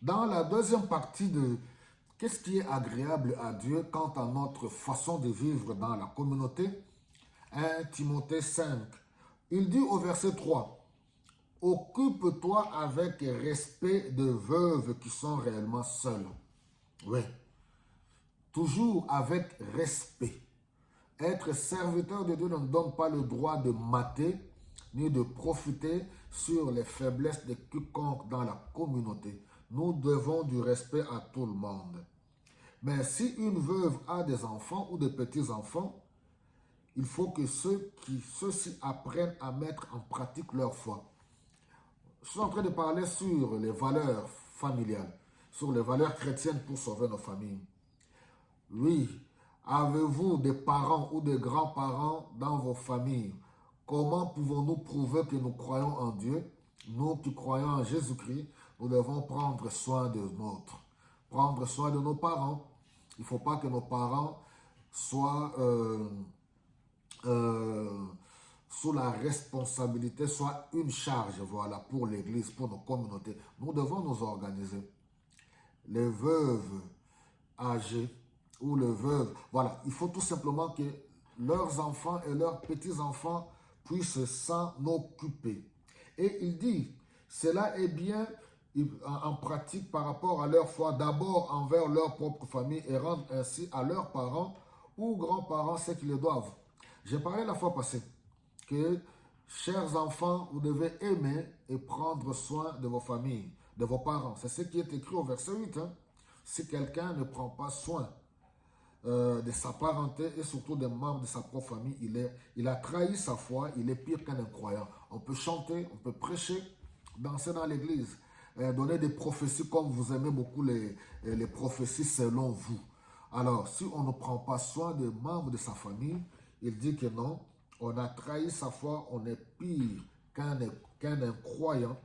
Dans la deuxième partie de qu'est-ce qui est agréable à Dieu quant à notre façon de vivre dans la communauté, 1 Timothée 5, il dit au verset 3, occupe-toi avec respect de veuves qui sont réellement seules. Oui, toujours avec respect. Être serviteur de Dieu ne nous donne pas le droit de mater ni de profiter sur les faiblesses de quiconque dans la communauté. Nous devons du respect à tout le monde. Mais si une veuve a des enfants ou des petits-enfants, il faut que ceux-ci apprennent à mettre en pratique leur foi. Je suis en train de parler sur les valeurs familiales, sur les valeurs chrétiennes pour sauver nos familles. Oui, avez-vous des parents ou des grands-parents dans vos familles? Comment pouvons-nous prouver que nous croyons en Dieu? Nous qui croyons en Jésus-Christ, nous devons prendre soin de prendre soin de nos parents. Il ne faut pas que nos parents soient sous la responsabilité, soit une charge, voilà, pour l'Église, pour nos communautés. Nous devons nous organiser. Les veuves âgées ou les veuves, voilà, il faut tout simplement que leurs enfants et leurs petits-enfants puissent s'en occuper. Et il dit, cela est bien en pratique par rapport à leur foi, d'abord envers leur propre famille et rendre ainsi à leurs parents ou grands-parents ce qu'ils doivent. J'ai parlé la fois passée que, chers enfants, vous devez aimer et prendre soin de vos familles, de vos parents. C'est ce qui est écrit au verset 8. Hein. Si quelqu'un ne prend pas soin de sa parenté et surtout des membres de sa propre famille, il a trahi sa foi, il est pire qu'un incroyant. On peut chanter, on peut prêcher, danser dans l'église, donner des prophéties comme vous aimez beaucoup les prophéties selon vous. Alors, si on ne prend pas soin des membres de sa famille, il dit que non, on a trahi sa foi, on est pire qu'un incroyant.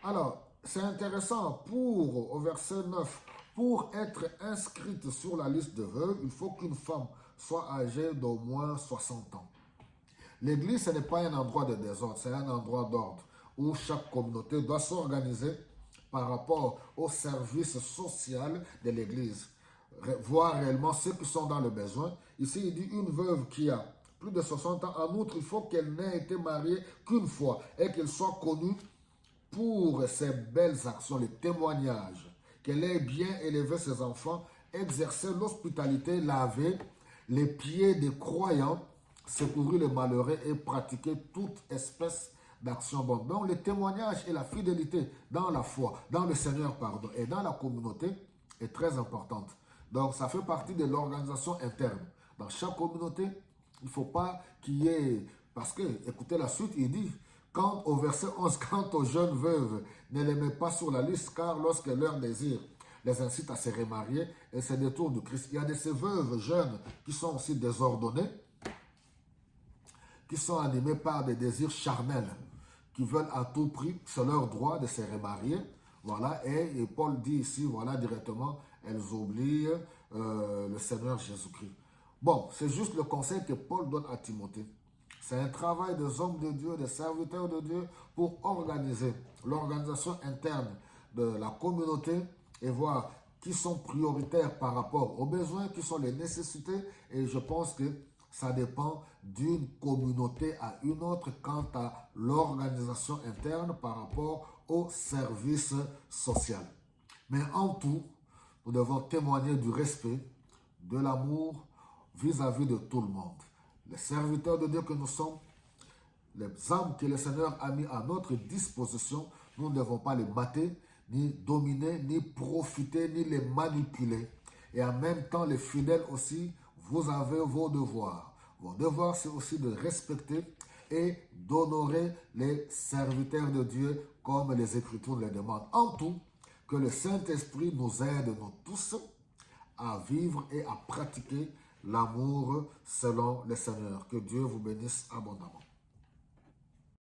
Alors, c'est intéressant, au verset 9, pour être inscrite sur la liste de veuves, il faut qu'une femme soit âgée d'au moins 60 ans. L'église, ce n'est pas un endroit de désordre, c'est un endroit d'ordre où chaque communauté doit s'organiser par rapport au service social de l'église. Voir réellement ceux qui sont dans le besoin. Ici, il dit une veuve qui a plus de 60 ans. En outre, il faut qu'elle n'ait été mariée qu'une fois et qu'elle soit connue pour ses belles actions, les témoignages, qu'elle ait bien élevé ses enfants, exercé l'hospitalité, lavé les pieds des croyants, secourir les malheureux et pratiquer toute espèce d'action bonne. Donc, le témoignage et la fidélité dans la foi, dans le Seigneur, pardon, et dans la communauté est très importante. Donc, ça fait partie de l'organisation interne. Dans chaque communauté, il ne faut pas qu'il y ait... Parce que, écoutez la suite, il dit, quand au verset 11, quant aux jeunes veuves, ne les met pas sur la liste, car lorsque leur désir les incite à se remarier et se détournent du Christ. Il y a de ces veuves jeunes qui sont aussi désordonnées, qui sont animées par des désirs charnels, qui veulent à tout prix, c'est leur droit de se remarier. Voilà, et Paul dit ici, voilà, directement, elles oublient le Seigneur Jésus-Christ. Bon, c'est juste le conseil que Paul donne à Timothée. C'est un travail des hommes de Dieu, des serviteurs de Dieu, pour organiser l'organisation interne de la communauté et voir qui sont prioritaires par rapport aux besoins, qui sont les nécessités. Et je pense que ça dépend d'une communauté à une autre quant à l'organisation interne par rapport au service social. Mais en tout, nous devons témoigner du respect, de l'amour vis-à-vis de tout le monde. Les serviteurs de Dieu que nous sommes, les âmes que le Seigneur a mis à notre disposition, nous ne devons pas les mater, ni dominer, ni profiter, ni les manipuler. Et en même temps, les fidèles aussi, vous avez vos devoirs. Vos devoirs, c'est aussi de respecter et d'honorer les serviteurs de Dieu comme les Écritures le demandent. En tout, que le Saint-Esprit nous aide, nous tous, à vivre et à pratiquer l'amour selon le Seigneur. Que Dieu vous bénisse abondamment.